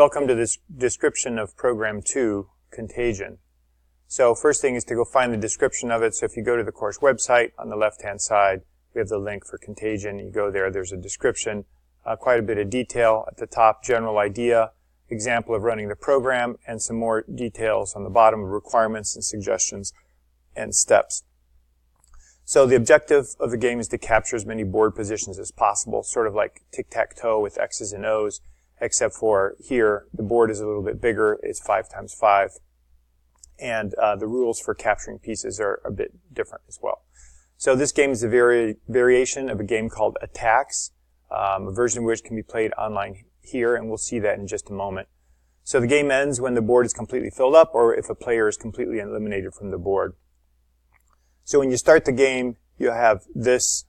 Welcome to this description of Program 2, Contagion. So first thing is to go find the description of it. So if you go to the course website, on the left-hand side, we have the link for Contagion. You go there, there's a description, quite a bit of detail at the top, general idea, example of running the program, and some more details on the bottom of requirements and suggestions and steps. So the objective of the game is to capture as many board positions as possible, sort of like tic-tac-toe with X's and O's. Except for here, the board is a little bit bigger. It's 5 times 5. And the rules for capturing pieces are a bit different as well. So this game is a variation of a game called Attacks, a version of which can be played online here, and we'll see that in just a moment. So the game ends when the board is completely filled up or if a player is completely eliminated from the board. So when you start the game, you have this.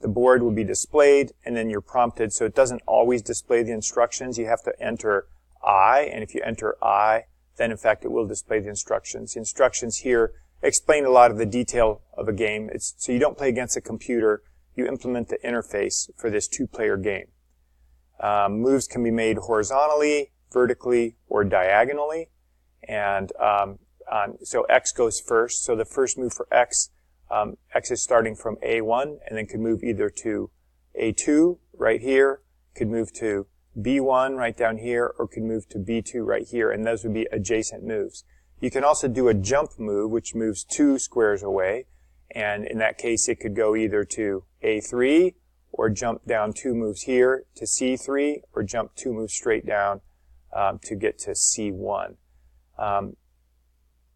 The board will be displayed, and then you're prompted. So it doesn't always display the instructions. You have to enter I, and if you enter I, then in fact it will display the instructions. The instructions here explain a lot of the detail of a game. So you don't play against a computer. You implement the interface for this two-player game. Moves can be made horizontally, vertically, or diagonally. And so X goes first. So the first move for X, X is starting from A1 and then could move either to A2 right here, could move to B1 right down here, or could move to B2 right here, and those would be adjacent moves. You can also do a jump move, which moves 2 squares away, and in that case it could go either to A3 or jump down 2 moves here to C3 or jump 2 moves straight down to get to C1.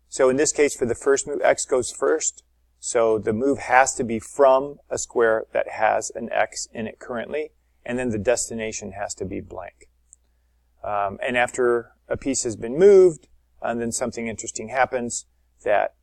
So in this case, for the first move, X goes first. So the move has to be from a square that has an X in it currently, and then the destination has to be blank. And after a piece has been moved, and then something interesting happens, that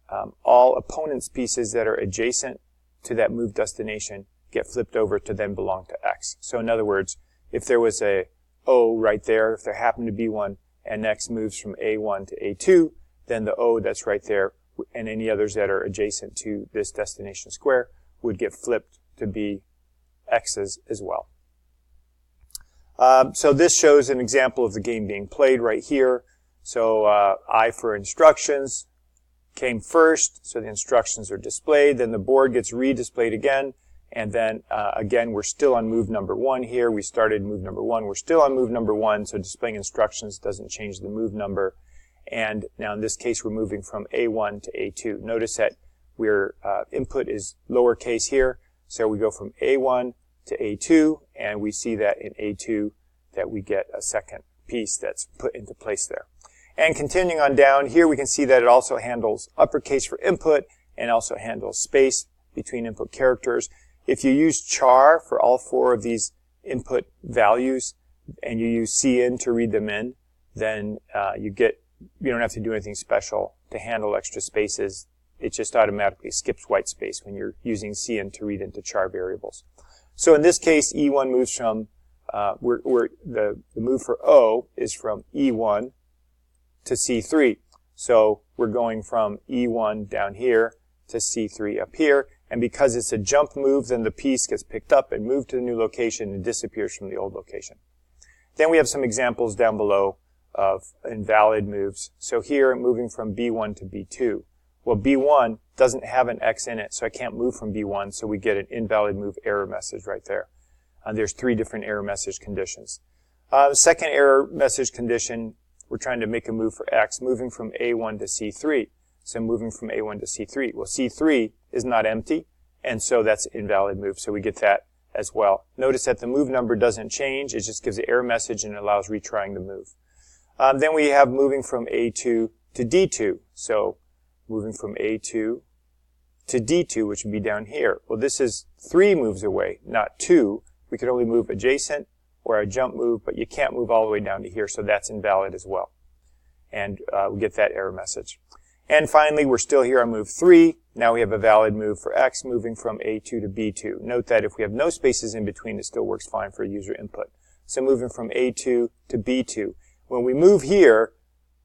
all opponent's pieces that are adjacent to that move destination get flipped over to then belong to X. So in other words, if there was a O right there, if there happened to be one, and X moves from A1 to A2, then the O that's right there and any others that are adjacent to this destination square would get flipped to be X's as well. So this shows an example of the game being played right here. So I for instructions came first, so the instructions are displayed. Then the board gets redisplayed again, and then again we're still on move number 1 here. We started move number 1. We're still on move number 1, so displaying instructions doesn't change the move number. And now in this case, we're moving from A1 to A2. Notice that we're input is lowercase here, so we go from A1 to A2, and we see that in A2 that we get a second piece that's put into place there. And continuing on down, here we can see that it also handles uppercase for input and also handles space between input characters. If you use char for all 4 of these input values and you use cin to read them in, then you don't have to do anything special to handle extra spaces. It just automatically skips white space when you're using cin to read into char variables. So in this case, E1 moves from, the move for O is from E1 to C3. So we're going from E1 down here to C3 up here. And because it's a jump move, then the piece gets picked up and moved to the new location and disappears from the old location. Then we have some examples down below of invalid moves. So here, moving from B1 to B2. Well, B1 doesn't have an X in it, so I can't move from B1, so we get an invalid move error message right there. There's 3 different error message conditions. Second error message condition, we're trying to make a move for X, moving from A1 to C3. So moving from A1 to C3. Well, C3 is not empty, and so that's an invalid move, so we get that as well. Notice that the move number doesn't change, it just gives the error message and allows retrying the move. Then we have moving from A2 to D2. So moving from A2 to D2, which would be down here. Well, this is 3 moves away, not 2. We could only move adjacent or a jump move, but you can't move all the way down to here, so that's invalid as well. And we get that error message. And finally, we're still here on move 3. Now we have a valid move for X, moving from A2 to B2. Note that if we have no spaces in between, it still works fine for user input. So moving from A2 to B2. When we move here,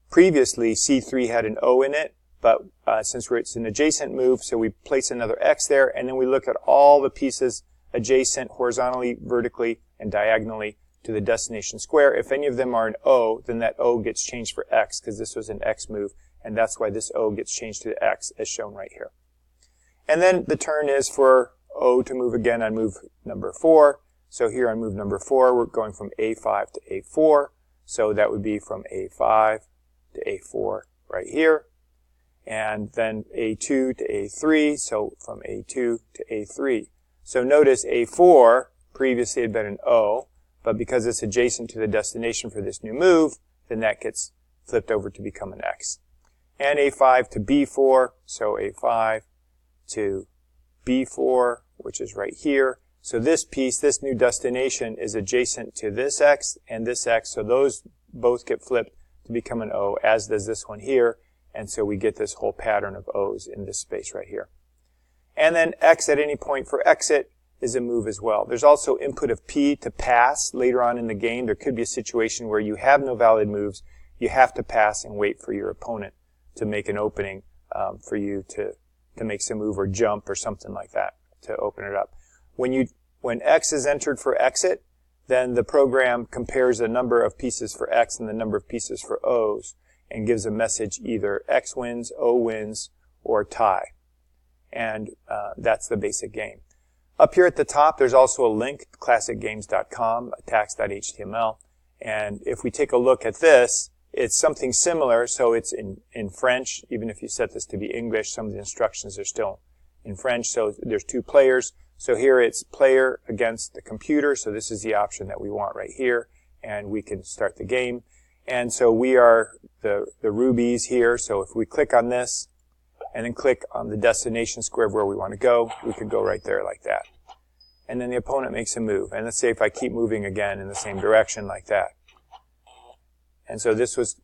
previously C3 had an O in it, but since it's an adjacent move, so we place another X there, and then we look at all the pieces adjacent horizontally, vertically, and diagonally to the destination square. If any of them are an O, then that O gets changed for X, because this was an X move, and that's why this O gets changed to X, as shown right here. And then the turn is for O to move again on move number 4. So here on move number 4, we're going from A5 to A4. So that would be from A5 to A4 right here. And then A2 to A3, so from A2 to A3. So notice A4 previously had been an O, but because it's adjacent to the destination for this new move, then that gets flipped over to become an X. And A5 to B4, so A5 to B4, which is right here. So this piece, this new destination, is adjacent to this X and this X, so those both get flipped to become an O, as does this one here, and so we get this whole pattern of O's in this space right here. And then X at any point for exit is a move as well. There's also input of P to pass later on in the game. There could be a situation where you have no valid moves, you have to pass and wait for your opponent to make an opening for you to make some move or jump or something like that to open it up. When X is entered for exit, then the program compares the number of pieces for X and the number of pieces for O's and gives a message either X wins, O wins, or tie. And that's the basic game. Up here at the top, there's also a link, classicgames.com, attacks.html. And if we take a look at this, it's something similar, so it's in French. Even if you set this to be English, some of the instructions are still in French. So there's 2 players. So here it's player against the computer. So this is the option that we want right here. And we can start the game. And so we are the rubies here. So if we click on this and then click on the destination square of where we want to go, we could go right there like that. And then the opponent makes a move. And let's say if I keep moving again in the same direction like that. And so this was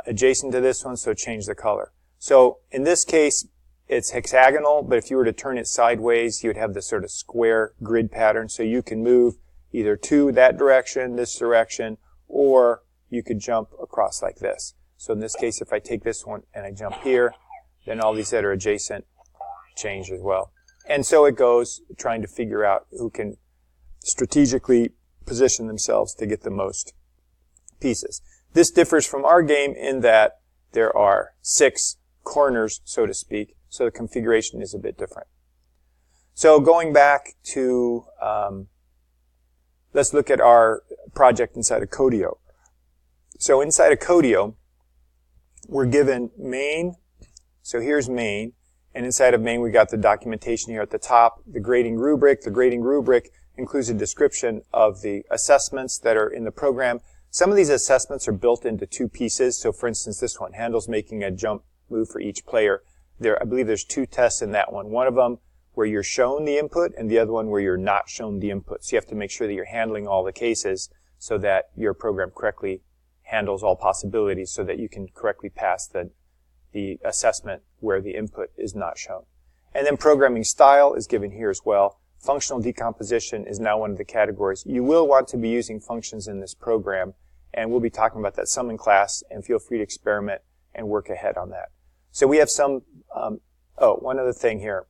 adjacent to this one, so change the color. So in this case, it's hexagonal, but if you were to turn it sideways, you would have this sort of square grid pattern. So you can move either to that direction, this direction, or you could jump across like this. So in this case, if I take this one and I jump here, then all these that are adjacent change as well. And so it goes, trying to figure out who can strategically position themselves to get the most pieces. This differs from our game in that there are 6 corners, so to speak, so the configuration is a bit different. So going back to, let's look at our project inside of Codio. So inside of Codio, we're given main. So here's main. And inside of main, we got the documentation here at the top, the grading rubric. The grading rubric includes a description of the assessments that are in the program. Some of these assessments are built into 2 pieces. So for instance, this one handles making a jump move for each player. I believe there's 2 tests in that one. One of them where you're shown the input and the other one where you're not shown the input. So you have to make sure that you're handling all the cases so that your program correctly handles all possibilities so that you can correctly pass the assessment where the input is not shown. And then programming style is given here as well. Functional decomposition is now one of the categories. You will want to be using functions in this program, and we'll be talking about that some in class, and feel free to experiment and work ahead on that. So we have some, one other thing here.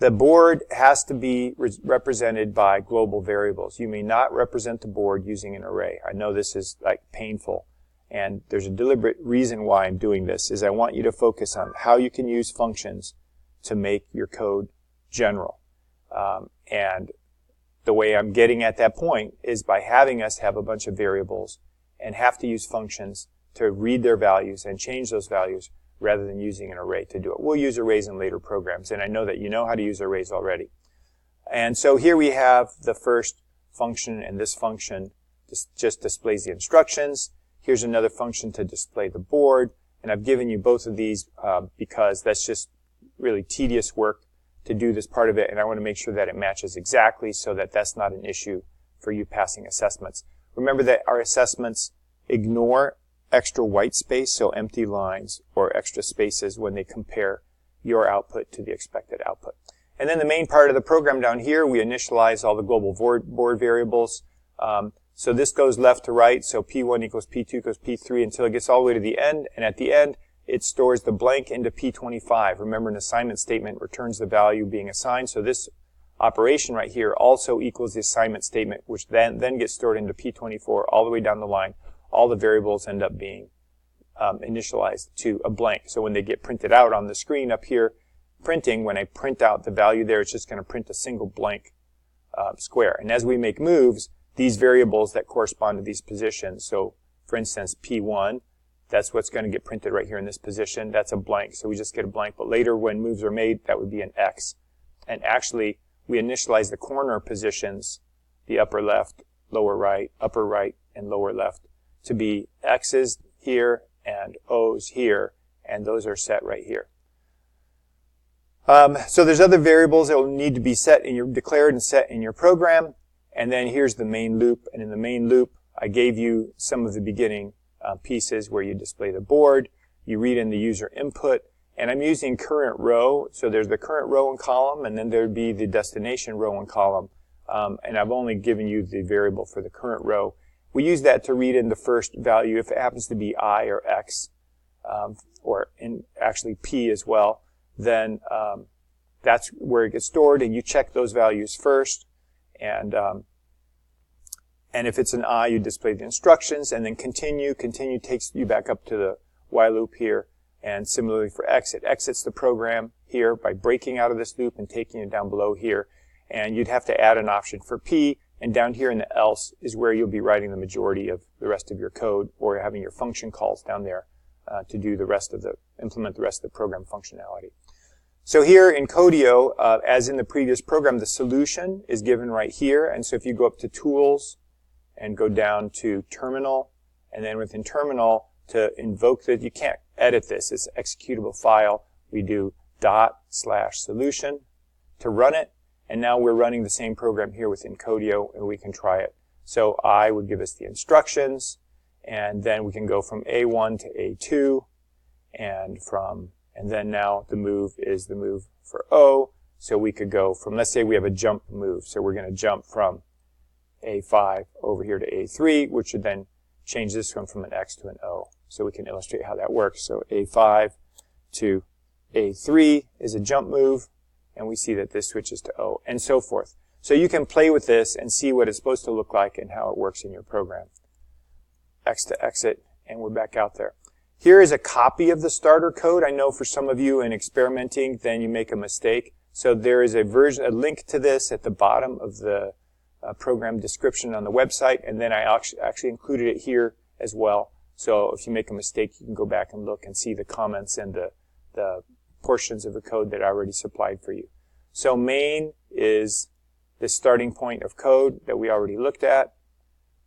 The board has to be represented by global variables. You may not represent the board using an array. I know this is like painful, and there's a deliberate reason why I'm doing this, is I want you to focus on how you can use functions to make your code general. And the way I'm getting at that point is by having us have a bunch of variables and have to use functions to read their values and change those values rather than using an array to do it. We'll use arrays in later programs, and I know that you know how to use arrays already. And so here we have the first function, and this function just displays the instructions. Here's another function to display the board, and I've given you both of these because that's just really tedious work to do this part of it, and I want to make sure that it matches exactly so that that's not an issue for you passing assessments. Remember that our assessments ignore extra white space, so empty lines or extra spaces when they compare your output to the expected output. And then the main part of the program down here, we initialize all the global board variables. So this goes left to right, so P1 equals P2 equals P3 until it gets all the way to the end, and at the end, it stores the blank into P25. Remember, an assignment statement returns the value being assigned, so this operation right here also equals the assignment statement, which then gets stored into P24 all the way down the line. All the variables end up being initialized to a blank. So when they get printed out on the screen up here, printing, when I print out the value there, it's just going to print a single blank square. And as we make moves, these variables that correspond to these positions, so for instance, P1, that's what's going to get printed right here in this position. That's a blank, so we just get a blank. But later when moves are made, that would be an X. And actually, we initialize the corner positions, the upper left, lower right, upper right, and lower left, to be X's here and O's here, and those are set right here. So there's other variables that will need to be set in your declared and set in your program. And then here's the main loop. And in the main loop, I gave you some of the beginning pieces where you display the board, you read in the user input, and I'm using current row. So there's the current row and column, and then there'd be the destination row and column. And I've only given you the variable for the current row. We use that to read in the first value if it happens to be I or X, or actually P as well. Then that's where it gets stored, and you check those values first. And if it's an I, you display the instructions, and then continue. Continue takes you back up to the while loop here. And similarly for X, it exits the program here by breaking out of this loop and taking it down below here. And you'd have to add an option for P, and down here in the else is where you'll be writing the majority of the rest of your code, or having your function calls down there to do the rest of the, implement the rest of the program functionality. So here in Codio, as in the previous program, the solution is given right here. And so if you go up to Tools and go down to Terminal, and then within Terminal, to invoke that, you can't edit this. It's an executable file. We do ./solution to run it. And now we're running the same program here within Codio, and we can try it. So I would give us the instructions, and then we can go from A1 to A2, and then now the move is the move for O. So we could go from, let's say we have a jump move. So we're going to jump from A5 over here to A3, which would then change this one from an X to an O. So we can illustrate how that works. So A5 to A3 is a jump move, and we see that this switches to O, and so forth. So you can play with this and see what it's supposed to look like and how it works in your program. X to exit, and we're back out there. Here is a copy of the starter code. I know for some of you in experimenting, then you make a mistake. So there is a link to this at the bottom of the program description on the website, and then I actually included it here as well. So if you make a mistake, you can go back and look and see the comments and the portions of the code that I already supplied for you. So main is the starting point of code that we already looked at.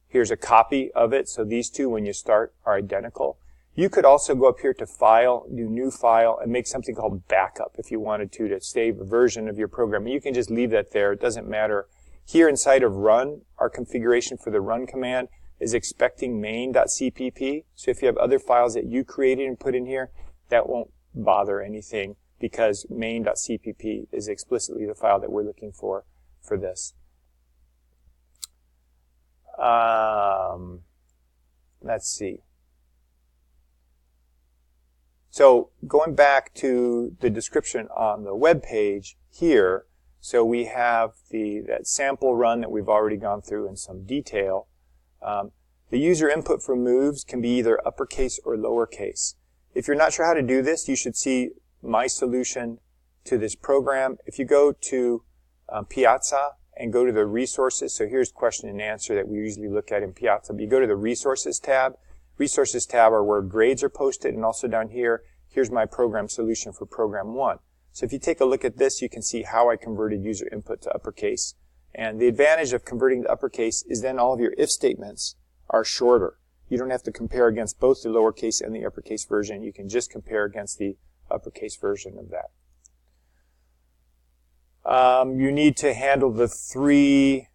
Here's a copy of it. So these two, when you start, are identical. You could also go up here to File, do New File, and make something called Backup if you wanted to save a version of your program. And you can just leave that there. It doesn't matter. Here inside of Run, our configuration for the Run command is expecting main.cpp. So if you have other files that you created and put in here, that won't bother anything, because main.cpp is explicitly the file that we're looking for this. Let's see. So going back to the description on the web page here, so we have that sample run that we've already gone through in some detail. The user input for moves can be either uppercase or lowercase. If you're not sure how to do this, you should see my solution to this program. If you go to Piazza and go to the resources, so here's question and answer that we usually look at in Piazza. But you go to the resources tab. Resources tab are where grades are posted, and also down here, here's my program solution for program 1. So if you take a look at this, you can see how I converted user input to uppercase. And the advantage of converting to uppercase is then all of your if statements are shorter. You don't have to compare against both the lowercase and the uppercase version. You can just compare against the uppercase version of that. You need to handle the 3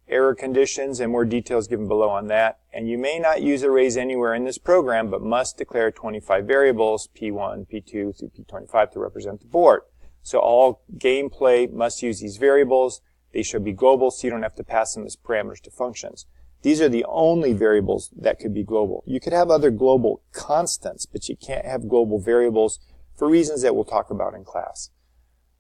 error conditions, and more details given below on that. And you may not use arrays anywhere in this program, but must declare 25 variables, P1, P2 through P25, to represent the board. So all gameplay must use these variables. They should be global, so you don't have to pass them as parameters to functions. These are the only variables that could be global. You could have other global constants, but you can't have global variables for reasons that we'll talk about in class.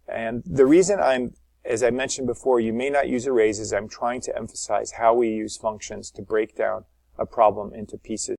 And the reason I'm as I mentioned before, you may not use arrays as I'm trying to emphasize how we use functions to break down a problem into pieces.